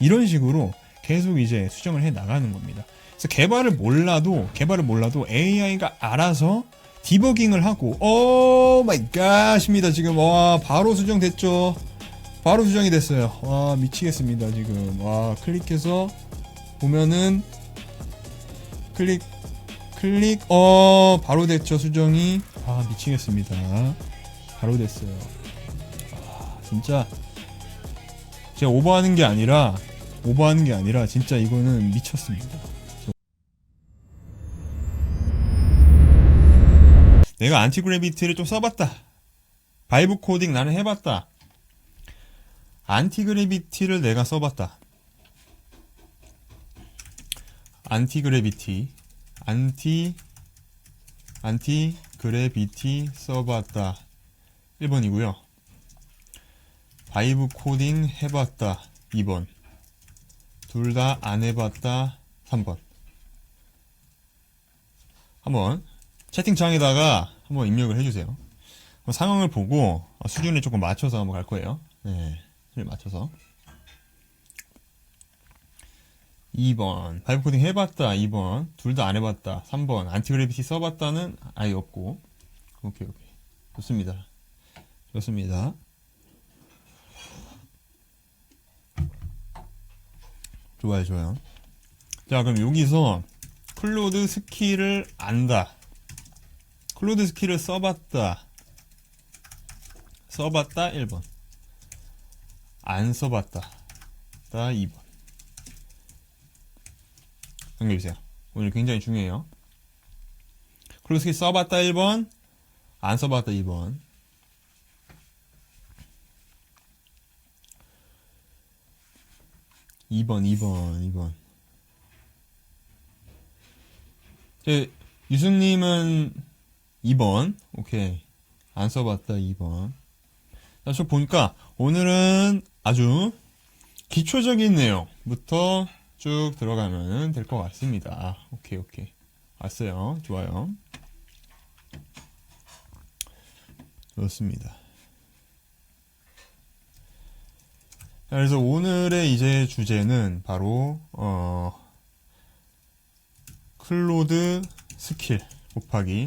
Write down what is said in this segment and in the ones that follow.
이런 식으로 계속 이제 수정을 해 나가는 겁니다. 그래서 개발을 몰라도 AI가 알아서 디버깅을 하고, 오 마이 갓입니다. 지금 와 바로 수정됐죠. 바로 수정이 됐어요. 와 미치겠습니다. 지금 와 클릭해서 보면은 클릭 바로 됐죠. 수정이. 아 미치겠습니다. 바로 됐어요. 아 진짜 제가 오버하는 게 아니라 진짜 이거는 미쳤습니다. 내가 안티그래비티를 좀 써봤다. 바이브 코딩 나는 해봤다. 안티그래비티를 내가 써봤다. 안티그래비티 써봤다. 1번이고요. 바이브 코딩 해봤다. 2번. 둘 다 안 해봤다. 3번. 한번 채팅창에다가 한번 입력을 해주세요. 상황을 보고 수준에 조금 맞춰서 한번 갈 거예요. 네, 수준에 맞춰서. 2번 바이브 코딩 해봤다. 2번 둘 다 안 해봤다. 3번 안티그래비티 써봤다는 아예 없고. 오케이 좋습니다. 좋아요. 자 그럼 여기서 클로드 스킬을 안다. 클로드 스킬을 써봤다. 1번. 안 써봤다. 2번. 넘겨주세요. 오늘 굉장히 중요해요. 클로드 스킬 써봤다 1번. 안 써봤다 2번. 유승님은 2번. 오케이. 안 써봤다 2번. 자, 저 보니까 오늘은 아주 기초적인 내용부터 쭉 들어가면 될 것 같습니다. 오케이. 왔어요. 좋아요. 좋습니다. 자, 그래서 오늘의 이제 주제는 바로 클로드 스킬 곱하기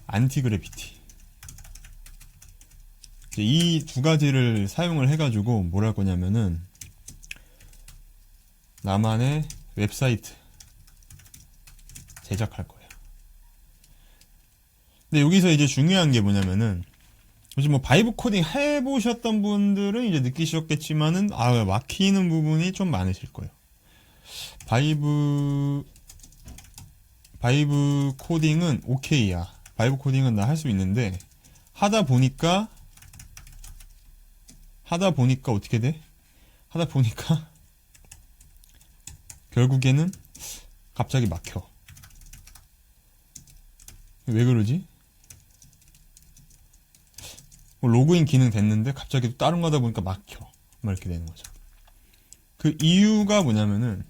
안티그래비티. 이 두 가지를 사용을 해가지고 뭘 할 거냐면은 나만의 웹사이트 제작할 거예요. 근데 여기서 이제 중요한 게 뭐냐면은 요즘 뭐 바이브 코딩 해보셨던 분들은 이제 느끼셨겠지만은 막히는 부분이 좀 많으실 거예요. 바이브 코딩은 오케이야. 바이브 코딩은 나 할 수 있는데 하다 보니까 어떻게 돼? 하다 보니까 결국에는 갑자기 막혀. 왜 그러지? 로그인 기능 됐는데 갑자기 또 다른 거 하다 보니까 막혀. 막 이렇게 되는 거죠. 그 이유가 뭐냐면은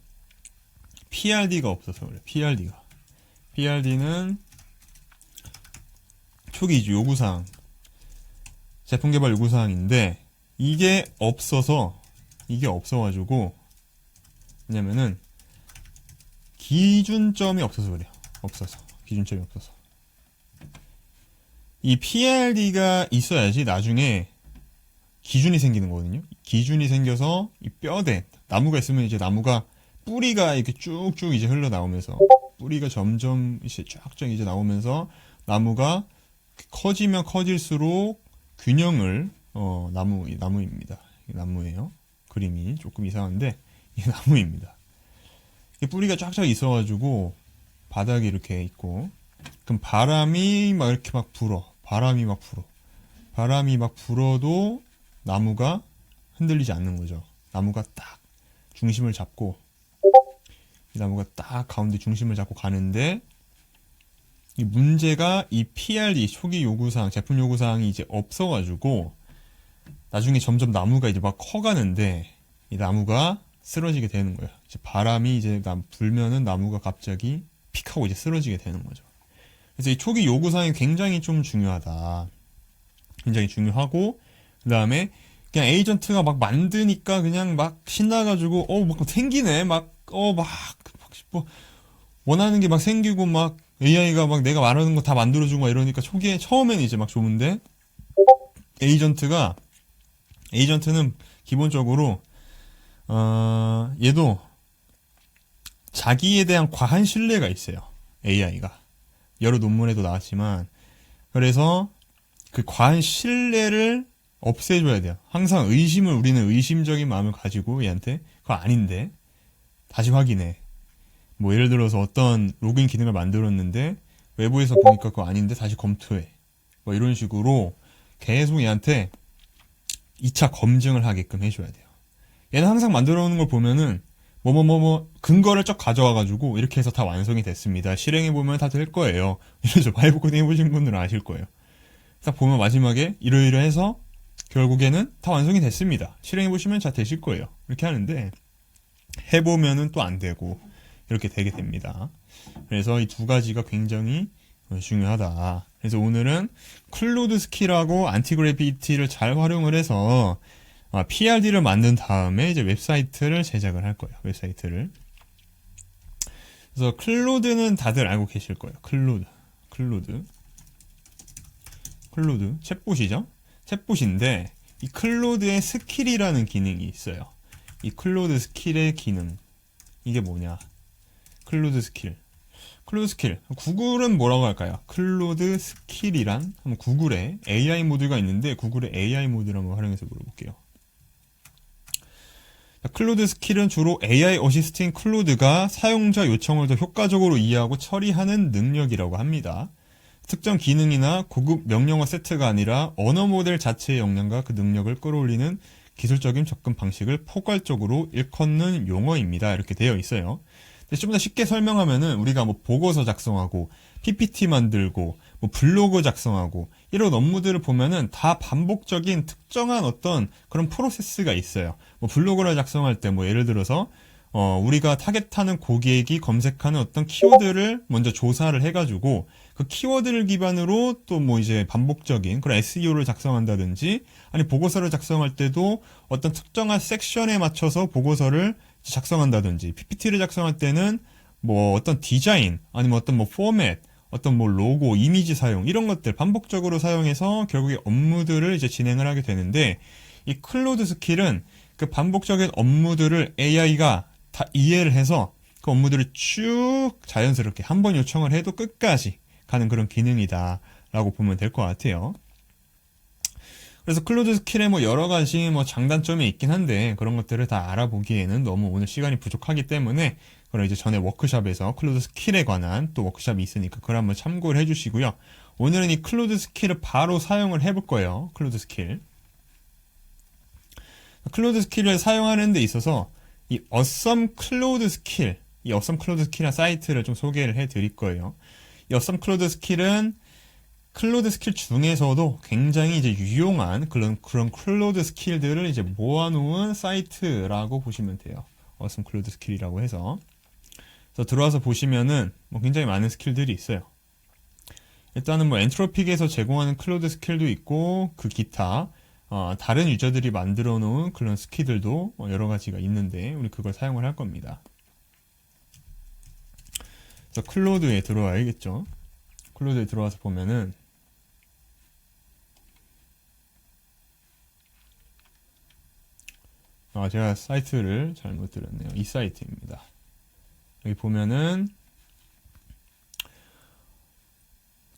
PRD가 없어서 그래. PRD는 초기 요구사항, 제품 개발 요구사항인데 이게 없어가지고 왜냐면은 기준점이 없어서 그래요. 기준점이 없어서. 이 PRD가 있어야지 나중에 기준이 생기는 거거든요. 기준이 생겨서 이 뼈대 나무가 있으면 이제 나무가 뿌리가 이렇게 쭉쭉 이제 흘러나오면서 뿌리가 점점 이제 쫙쫙 이제 나오면서 나무가 커지면 커질수록 균형을 나무입니다. 나무예요. 그림이 조금 이상한데 이 나무입니다. 뿌리가 쫙쫙 있어가지고 바닥에 이렇게 있고 그럼 바람이 막 이렇게 막 불어. 바람이 막 불어도 나무가 흔들리지 않는 거죠. 나무가 딱 중심을 잡고 이 나무가 딱 가운데 중심을 잡고 가는데 이 문제가 이 PRD 초기 요구사항, 제품 요구사항이 이제 없어가지고 나중에 점점 나무가 이제 막 커가는데 이 나무가 쓰러지게 되는 거예요. 이제 바람이 이제 불면은 나무가 갑자기 픽 하고 이제 쓰러지게 되는 거죠. 그래서 이 초기 요구사항이 굉장히 좀 중요하다. 굉장히 중요하고 그 다음에 그냥 에이전트가 막 만드니까 그냥 막 신나가지고 막 생기네 뭐 원하는 게 막 생기고 막 AI가 막 내가 말하는 거 다 만들어주고 막 이러니까 초기에 처음에는 이제 막 좋은데 에이전트가 에이전트는 기본적으로 얘도 자기에 대한 과한 신뢰가 있어요. AI가 여러 논문에도 나왔지만 그래서 그 과한 신뢰를 없애줘야 돼요. 항상 우리는 의심적인 마음을 가지고 얘한테 그거 아닌데 다시 확인해. 뭐 예를 들어서 어떤 로그인 기능을 만들었는데 외부에서 보니까 그거 아닌데 다시 검토해. 뭐 이런 식으로 계속 얘한테 2차 검증을 하게끔 해줘야 돼요. 얘는 항상 만들어 오는 걸 보면은 근거를 쫙 가져와가지고 이렇게 해서 다 완성이 됐습니다. 실행해보면 다 될 거예요. 이러죠. 바이브 코딩 해보신 분들은 아실 거예요. 딱 보면 마지막에 이러이러해서 결국에는 다 완성이 됐습니다. 실행해보시면 다 되실 거예요. 이렇게 하는데 해보면은 또 안 되고 이렇게 되게 됩니다. 그래서 이 두 가지가 굉장히 중요하다. 그래서 오늘은 클로드 스킬하고 안티그래비티를 잘 활용을 해서 PRD를 만든 다음에 이제 웹사이트를 제작을 할 거예요. 웹사이트를. 그래서 클로드는 다들 알고 계실 거예요. 클로드 챗봇이죠. 챗봇인데 이 클로드의 스킬이라는 기능이 있어요. 이 클로드 스킬의 기능 이게 뭐냐? 클로드 스킬. 구글은 뭐라고 할까요? 클로드 스킬이란 한번 구글에 AI 모드가 있는데 구글의 AI 모드를 한번 활용해서 물어볼게요. 클로드 스킬은 주로 AI 어시스트인 클로드가 사용자 요청을 더 효과적으로 이해하고 처리하는 능력이라고 합니다. 특정 기능이나 고급 명령어 세트가 아니라 언어 모델 자체의 역량과 그 능력을 끌어올리는 기술적인 접근 방식을 포괄적으로 일컫는 용어입니다. 이렇게 되어 있어요. 좀 더 쉽게 설명하면은 우리가 뭐 보고서 작성하고 PPT 만들고 뭐 블로그 작성하고 이런 업무들을 보면은 다 반복적인 특정한 어떤 그런 프로세스가 있어요. 뭐 블로그를 작성할 때 뭐 예를 들어서 우리가 타겟하는 고객이 검색하는 어떤 키워드를 먼저 조사를 해가지고 그 키워드를 기반으로 또 뭐 이제 반복적인 그런 SEO를 작성한다든지 아니 보고서를 작성할 때도 어떤 특정한 섹션에 맞춰서 보고서를 작성한다든지 PPT를 작성할 때는 뭐 어떤 디자인 아니면 어떤 뭐 포맷 어떤 뭐 로고 이미지 사용 이런 것들 반복적으로 사용해서 결국에 업무들을 이제 진행을 하게 되는데 이 클로드 스킬은 그 반복적인 업무들을 AI가 다 이해를 해서 그 업무들을 쭉 자연스럽게 한 번 요청을 해도 끝까지 가는 그런 기능이다 라고 보면 될 것 같아요. 그래서 클로드 스킬에 뭐 여러 가지 뭐 장단점이 있긴 한데 그런 것들을 다 알아보기에는 너무 오늘 시간이 부족하기 때문에 그럼 이제 전에 워크샵에서 클로드 스킬에 관한 또 워크샵이 있으니까 그걸 한번 참고를 해주시고요. 오늘은 이 클로드 스킬을 바로 사용을 해볼 거예요. 클로드 스킬을 사용하는 데 있어서 이 어썸 클로드 스킬이란 사이트를 좀 소개를 해드릴 거예요. 이 어썸 클로드 스킬은 클로드 스킬 중에서도 굉장히 이제 유용한 그런 클로드 스킬들을 이제 모아놓은 사이트라고 보시면 돼요. 어썸 클로드 스킬이라고 해서. 그래서 들어와서 보시면은 뭐 굉장히 많은 스킬들이 있어요. 일단은 뭐 엔트로픽에서 제공하는 클로드 스킬도 있고 그 기타 다른 유저들이 만들어 놓은 그런 스킬들도 여러 가지가 있는데 우리 그걸 사용을 할 겁니다. 그래서 클로드에 들어와야겠죠. 클로드에 들어와서 보면은 제가 사이트를 잘못 들었네요. 이 사이트입니다. 여기 보면은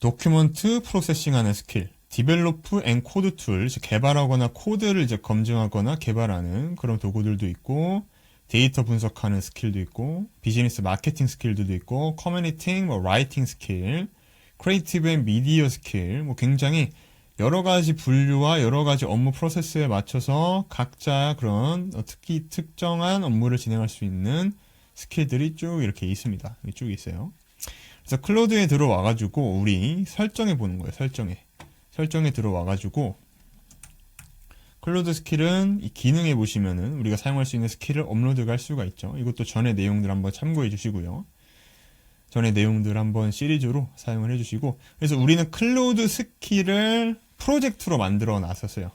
도큐먼트 프로세싱하는 스킬, 디벨로프 앤 코드 툴, 개발하거나 코드를 이제 검증하거나 개발하는 그런 도구들도 있고, 데이터 분석하는 스킬도 있고, 비즈니스 마케팅 스킬들도 있고, 커뮤니팅, 뭐 라이팅 스킬, 크리에이티브 앤 미디어 스킬, 뭐 굉장히 여러 가지 분류와 여러 가지 업무 프로세스에 맞춰서 각자 그런 특히 특정한 업무를 진행할 수 있는 스킬들이 쭉 이렇게 있습니다. 쭉 있어요. 그래서 클로드에 들어와가지고 우리 설정해 보는 거예요. 설정에 들어와가지고 클로드 스킬은 이 기능에 보시면은 우리가 사용할 수 있는 스킬을 업로드가 할 수가 있죠. 이것도 전에 내용들 한번 참고해 주시고요. 전에 내용들 한번 시리즈로 사용을 해주시고 그래서 우리는 클로드 스킬을 프로젝트로 만들어 놨었어요.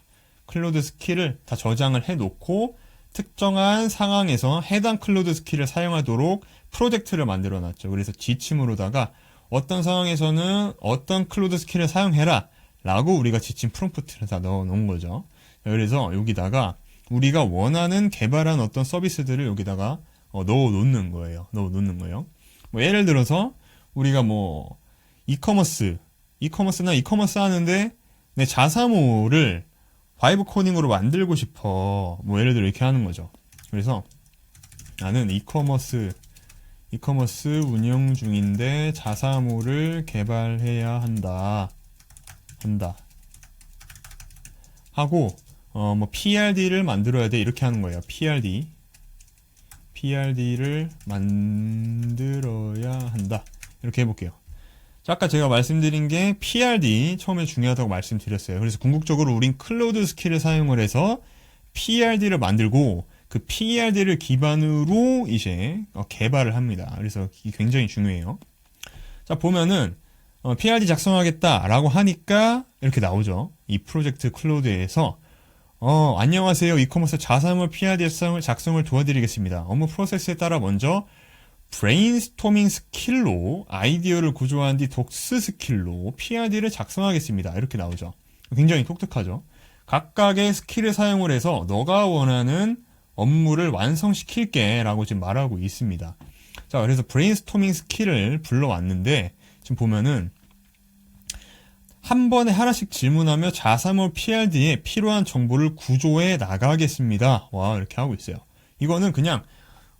클로드 스킬을 다 저장을 해놓고 특정한 상황에서 해당 클로드 스킬을 사용하도록 프로젝트를 만들어 놨죠. 그래서 지침으로다가 어떤 상황에서는 어떤 클로드 스킬을 사용해라 라고 우리가 지침 프롬프트를 다 넣어 놓은 거죠. 그래서 여기다가 우리가 원하는 개발한 어떤 서비스들을 여기다가 넣어 놓는 거예요. 뭐 예를 들어서 우리가 뭐 이커머스나 이커머스 하는데 내 자사모를 바이브 코딩으로 만들고 싶어. 뭐 예를 들어 이렇게 하는 거죠. 그래서 나는 이커머스 운영 중인데 자사모를 개발해야 한다 하고 뭐 PRD를 만들어야 돼 이렇게 하는 거예요. PRD를 만들어야 한다 이렇게 해볼게요. 자, 아까 제가 말씀드린 게 PRD 처음에 중요하다고 말씀드렸어요. 그래서 궁극적으로 우린 클로드 스킬을 사용을 해서 PRD를 만들고 그 PRD를 기반으로 이제 개발을 합니다. 그래서 이게 굉장히 중요해요. 자, 보면은 PRD 작성하겠다라고 하니까 이렇게 나오죠. 이 프로젝트 클로드에서 안녕하세요. 이커머스 자사몰 PRD 작성을 도와드리겠습니다. 업무 프로세스에 따라 먼저 브레인스토밍 스킬로 아이디어를 구조한 뒤 독스 스킬로 PRD를 작성하겠습니다. 이렇게 나오죠. 굉장히 독특하죠. 각각의 스킬을 사용을 해서 너가 원하는 업무를 완성시킬게 라고 지금 말하고 있습니다. 자, 그래서 브레인스토밍 스킬을 불러왔는데 지금 보면은 한 번에 하나씩 질문하며 자사몰 PRD에 필요한 정보를 구조해 나가겠습니다. 와, 이렇게 하고 있어요. 이거는 그냥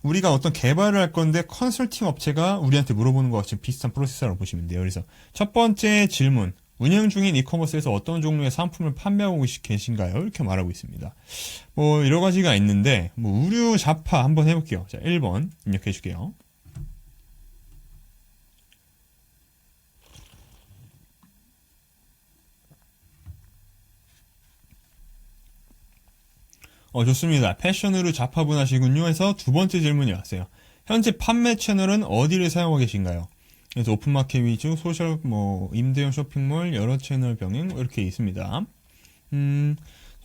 우리가 어떤 개발을 할 건데 컨설팅 업체가 우리한테 물어보는 것과 지금 비슷한 프로세스라고 보시면 돼요. 그래서 첫 번째 질문, 운영 중인 이커머스에서 어떤 종류의 상품을 판매하고 계신가요? 이렇게 말하고 있습니다. 뭐 여러 가지가 있는데 뭐 의류 잡화 한번 해볼게요. 자, 1번 입력해 줄게요. 좋습니다. 패션으로 잡화분하시군요 해서 두 번째 질문이 왔어요. 현재 판매 채널은 어디를 사용하고 계신가요? 그래서 오픈마켓 위주, 소셜, 임대용 쇼핑몰, 여러 채널 병행, 이렇게 있습니다.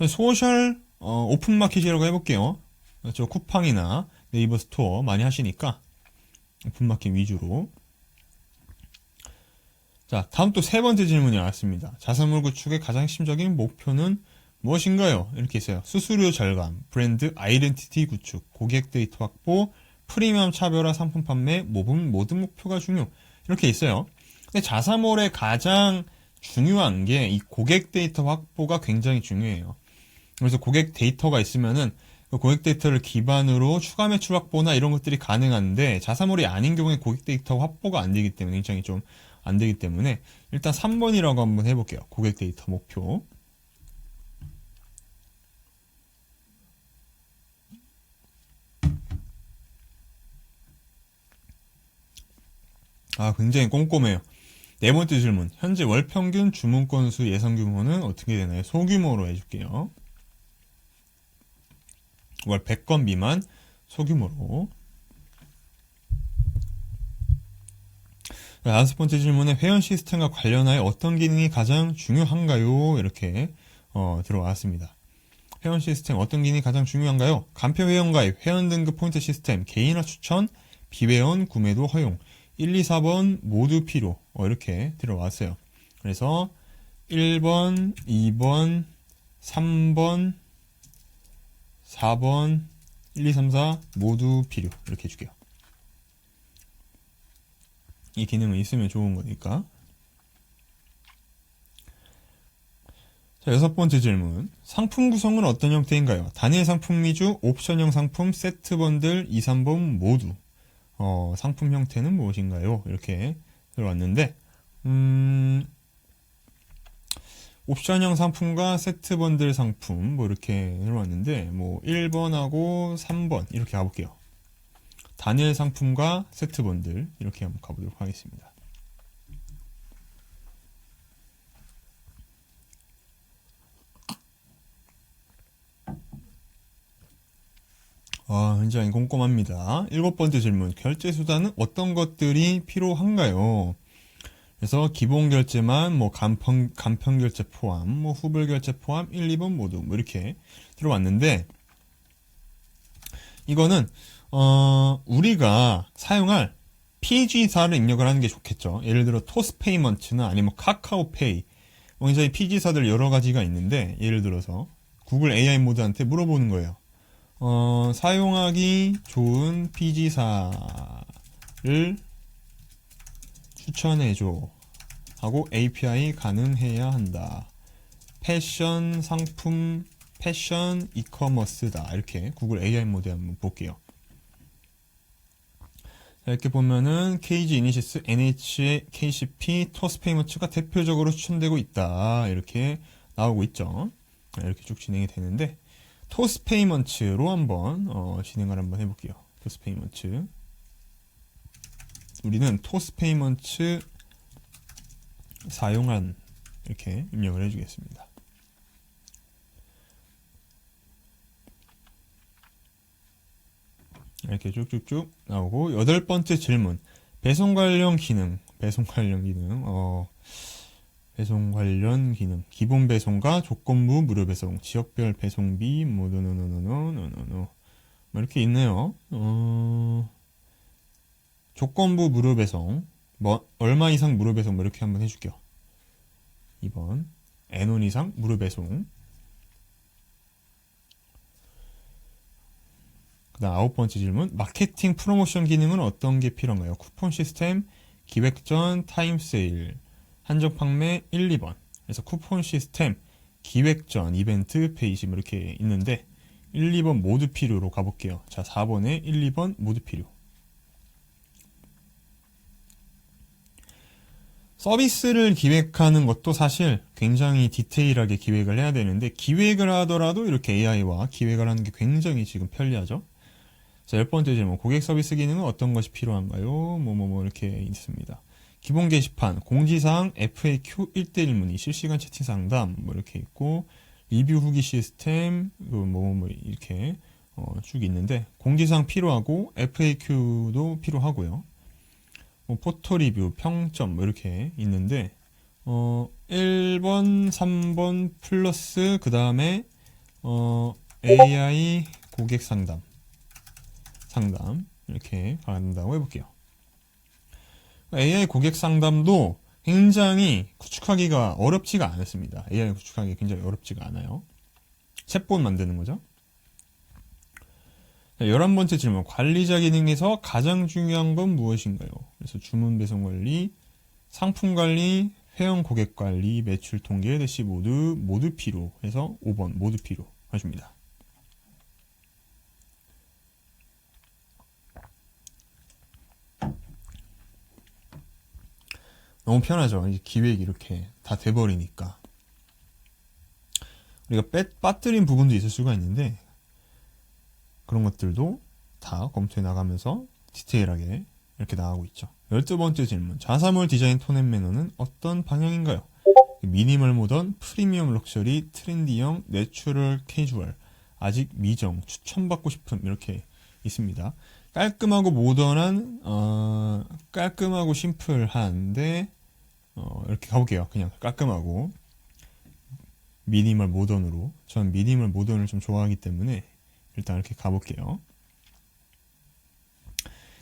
소셜, 오픈마켓이라고 해볼게요. 그렇죠. 쿠팡이나 네이버 스토어 많이 하시니까, 오픈마켓 위주로. 자, 다음 또 세 번째 질문이 나왔습니다. 자사몰 구축의 가장 핵심적인 목표는 무엇인가요? 이렇게 있어요. 수수료 절감, 브랜드 아이덴티티 구축, 고객 데이터 확보, 프리미엄 차별화 상품 판매, 모든 목표가 중요. 이렇게 있어요. 근데 자사몰의 가장 중요한 게 이 고객 데이터 확보가 굉장히 중요해요. 그래서 고객 데이터가 있으면은 그 고객 데이터를 기반으로 추가 매출 확보나 이런 것들이 가능한데 자사몰이 아닌 경우에 고객 데이터 확보가 안 되기 때문에 굉장히 좀 안 되기 때문에 일단 3번이라고 한번 해볼게요. 고객 데이터 목표. 굉장히 꼼꼼해요. 네 번째 질문. 현재 월 평균 주문 건수 예상 규모는 어떻게 되나요? 소규모로 해줄게요. 월 100건 미만 소규모로. 다섯 번째 질문에 회원 시스템과 관련하여 어떤 기능이 가장 중요한가요? 이렇게 들어왔습니다. 회원 시스템 어떤 기능이 가장 중요한가요? 간표 회원 가입, 회원 등급 포인트 시스템, 개인화 추천, 비회원 구매도 허용. 1, 2, 4번 모두 필요. 이렇게 들어왔어요. 그래서 1번, 2번, 3번, 4번, 1, 2, 3, 4 모두 필요. 이렇게 해줄게요. 이 기능은 있으면 좋은 거니까. 자, 여섯 번째 질문. 상품 구성은 어떤 형태인가요? 단일 상품 위주, 옵션형 상품, 세트 번들, 2, 3번 모두. 상품 형태는 무엇인가요? 이렇게 들어왔는데, 옵션형 상품과 세트 번들 상품, 이렇게 들어왔는데, 1번하고 3번, 이렇게 가볼게요. 단일 상품과 세트 번들, 이렇게 한번 가보도록 하겠습니다. 굉장히 꼼꼼합니다. 일곱 번째 질문. 결제 수단은 어떤 것들이 필요한가요? 그래서 기본 결제만 뭐 간편 결제 포함, 뭐 후불 결제 포함 1, 2번 모두 뭐 이렇게 들어왔는데 이거는 우리가 사용할 PG사를 입력을 하는 게 좋겠죠. 예를 들어 토스페이먼트나 아니면 카카오페이 굉장히 PG사들 여러 가지가 있는데 예를 들어서 구글 AI 모드한테 물어보는 거예요. 사용하기 좋은 PG사를 추천해줘 하고 API 가능해야 한다. 패션 상품 패션 이커머스다. 이렇게 구글 AI 모드에 한번 볼게요. 이렇게 보면은 KG 이니시스, NH, KCP, 토스페이먼트가 대표적으로 추천되고 있다. 이렇게 나오고 있죠. 이렇게 쭉 진행이 되는데 토스페이먼트로 한번 진행을 한번 해볼게요. 토스페이먼트 우리는 토스페이먼트 사용한 이렇게 입력을 해주겠습니다. 이렇게 쭉쭉쭉 나오고 8번째 질문 배송 관련 기능 배송 관련 기능 기본 배송과 조건부 무료 배송 지역별 배송비 노노노노노노노 뭐 이렇게 있네요. 조건부 무료 배송 뭐 얼마 이상 무료 배송 뭐 이렇게 한번 해줄게요. 2번 N원 이상 무료 배송. 그 다음 9번째 질문 마케팅 프로모션 기능은 어떤 게 필요한가요? 쿠폰 시스템, 기획전, 타임세일, 한정 판매 1, 2번. 그래서 쿠폰 시스템, 기획전, 이벤트, 페이지 뭐 이렇게 있는데 1, 2번 모두 필요로 가볼게요. 자 4번에 1, 2번 모두 필요. 서비스를 기획하는 것도 사실 굉장히 디테일하게 기획을 해야 되는데 기획을 하더라도 이렇게 AI와 기획을 하는 게 굉장히 지금 편리하죠. 자, 10번째 질문. 고객 서비스 기능은 어떤 것이 필요한가요? 이렇게 있습니다. 기본 게시판, 공지사항, FAQ 1대1 문의, 실시간 채팅 상담, 뭐 이렇게 있고, 리뷰 후기 시스템, 이렇게, 쭉 있는데, 공지사항 필요하고, FAQ도 필요하고요. 포토 리뷰, 평점, 뭐 이렇게 있는데, 1번, 3번 플러스, 그 다음에, AI 고객 상담 이렇게 간다고 해볼게요. AI 고객 상담도 굉장히 구축하기가 어렵지가 않습니다. AI 구축하기 굉장히 어렵지가 않아요. 챗봇 만드는 거죠. 11번째 질문. 관리자 기능에서 가장 중요한 건 무엇인가요? 그래서 주문 배송 관리, 상품 관리, 회원 고객 관리, 매출 통계, 대시보드 모두 필요 해서 5번 모두 필요 해줍니다. 너무 편하죠. 이제 기획이 이렇게 다 돼버리니까. 우리가 빠뜨린 부분도 있을 수가 있는데 그런 것들도 다 검토해 나가면서 디테일하게 이렇게 나가고 있죠. 12번째 질문. 자사몰 디자인 톤 앤 매너는 어떤 방향인가요? 미니멀 모던, 프리미엄 럭셔리, 트렌디형, 내추럴, 캐주얼, 아직 미정, 추천받고 싶음 이렇게 있습니다. 깔끔하고 모던한, 깔끔하고 심플한데 이렇게 가볼게요. 그냥 깔끔하고 미니멀 모던으로. 전 미니멀 모던을 좀 좋아하기 때문에 일단 이렇게 가볼게요.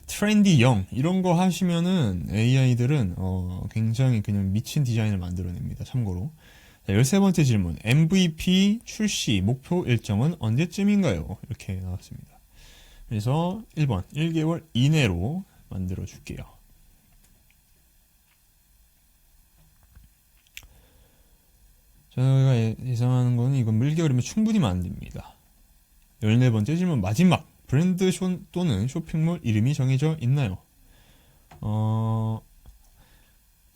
트렌디형 이런 거 하시면은 AI들은 굉장히 그냥 미친 디자인을 만들어냅니다. 참고로. 자, 13번째 질문. MVP 출시 목표 일정은 언제쯤인가요? 이렇게 나왔습니다. 그래서 1번 1개월 이내로 만들어 줄게요. 저희가 예상하는 거는 이건 1개월이면 충분히 만듭니다. 14번째 질문 마지막. 브랜드 또는 쇼핑몰 이름이 정해져 있나요?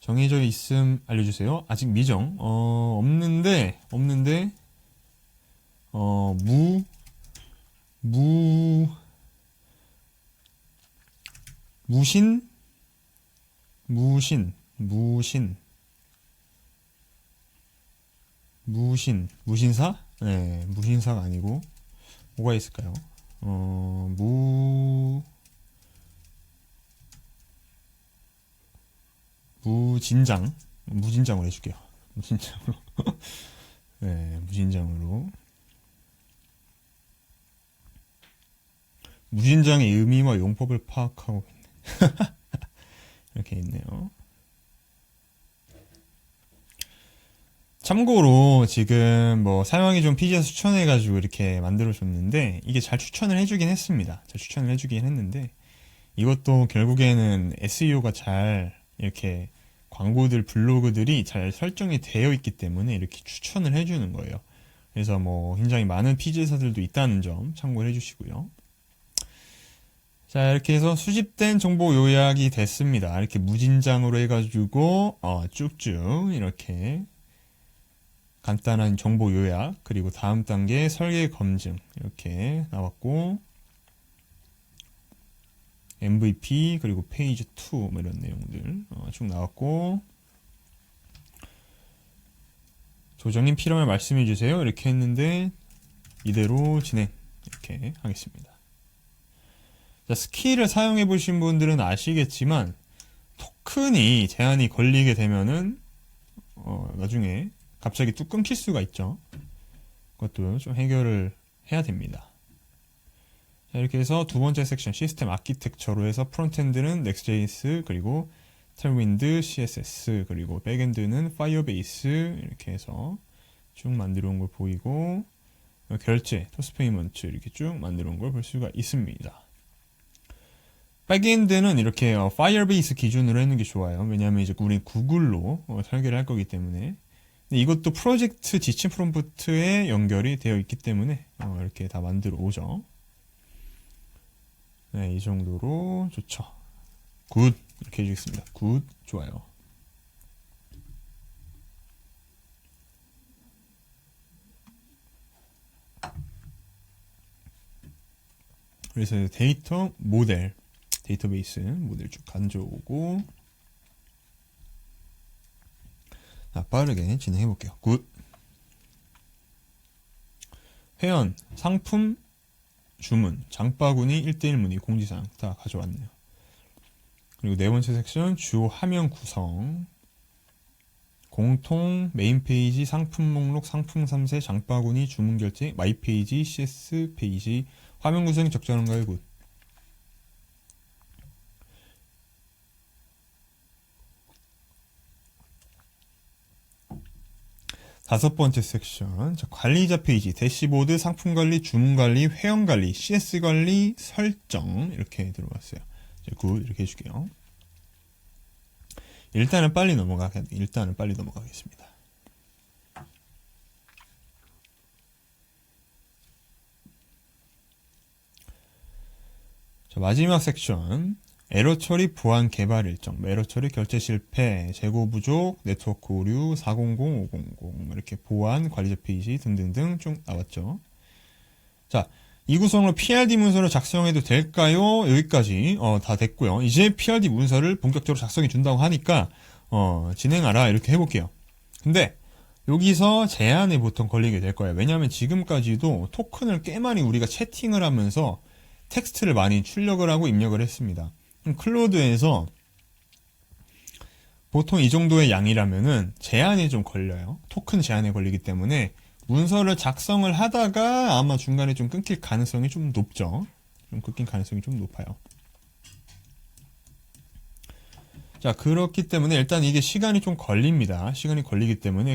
정해져 있음 알려주세요. 아직 미정. 없는데, 무신사? 네, 무신사가 아니고, 뭐가 있을까요? 무진장으로 해줄게요. 무진장으로. 네, 무진장으로. 무진장의 의미와 용법을 파악하고 있네. 이렇게 있네요. 참고로 지금 뭐 사용하기 좀 PG에서 추천해가지고 이렇게 만들어줬는데 이게 잘 추천을 해주긴 했습니다. 잘 추천을 해주긴 했는데 이것도 결국에는 SEO가 잘 이렇게 광고들 블로그들이 잘 설정이 되어 있기 때문에 이렇게 추천을 해주는 거예요. 그래서 뭐 굉장히 많은 PG사들도 있다는 점 참고를 해주시고요. 자, 이렇게 해서 수집된 정보 요약이 됐습니다. 이렇게 무진장으로 해가지고 쭉쭉 이렇게 간단한 정보 요약, 그리고 다음 단계 설계 검증 이렇게 나왔고, MVP 그리고 페이지 2 뭐 이런 내용들 쭉 나왔고, 조정님 필요하면 말씀해 주세요 이렇게 했는데 이대로 진행 이렇게 하겠습니다. 자, 스킬을 사용해 보신 분들은 아시겠지만 토큰이 제한이 걸리게 되면은 나중에 갑자기 뚝 끊길 수가 있죠. 그것도 좀 해결을 해야 됩니다. 자, 이렇게 해서 두 번째 섹션 시스템 아키텍처로 해서 프론트엔드는 Next.js 그리고 텔윈드 CSS 그리고 백엔드는 파이어베이스 이렇게 해서 쭉 만들어 온 걸 보이고, 결제 토스 페이먼트 이렇게 쭉 만들어 온 걸 볼 수가 있습니다. 백엔드는 이렇게 파이어베이스 기준으로 하는 게 좋아요. 왜냐하면 이제 우리 구글로 설계를 할 거기 때문에. 근데 이것도 프로젝트 지침 프롬프트에 연결이 되어 있기 때문에 이렇게 다 만들어 오죠. 네, 이 정도로 좋죠. 굿 이렇게 해주겠습니다. 굿 좋아요. 그래서 데이터 모델 데이터베이스 모델 쭉 가져오고, 빠르게 진행해 볼게요. 굿. 회원, 상품, 주문, 장바구니, 1대1 문의, 공지사항 다 가져왔네요. 그리고 네 번째 섹션 주요 화면 구성, 공통, 메인 페이지, 상품 목록, 상품 3세, 장바구니, 주문 결제, 마이 페이지, CS 페이지, 화면 구성이 적절한가요? 굿. 다섯 번째 섹션, 자, 관리자 페이지, 대시보드, 상품 관리, 주문 관리, 회원 관리, CS 관리, 설정 이렇게 들어갔어요. 굿 이렇게 해줄게요. 일단은 빨리 넘어가겠습니다. 자, 마지막 섹션. 에러 처리, 보안, 개발 일정, 에러 처리, 결제 실패, 재고 부족, 네트워크 오류, 400, 500 이렇게 보안, 관리자 페이지 등등등 쭉 나왔죠. 자, 이 구성으로 PRD 문서를 작성해도 될까요? 여기까지 다 됐고요. 이제 PRD 문서를 본격적으로 작성해 준다고 하니까 진행하라 이렇게 해볼게요. 근데 여기서 제한에 보통 걸리게 될 거예요. 왜냐하면 지금까지도 토큰을 꽤 많이 우리가 채팅을 하면서 텍스트를 많이 출력을 하고 입력을 했습니다. 클로드에서 보통 이 정도의 양이라면은 제한이 좀 걸려요. 토큰 제한에 걸리기 때문에 문서를 작성을 하다가 아마 중간에 좀 끊길 가능성이 좀 높죠. 좀 끊길 가능성이 좀 높아요. 자, 그렇기 때문에 일단 이게 시간이 좀 걸립니다. 시간이 걸리기 때문에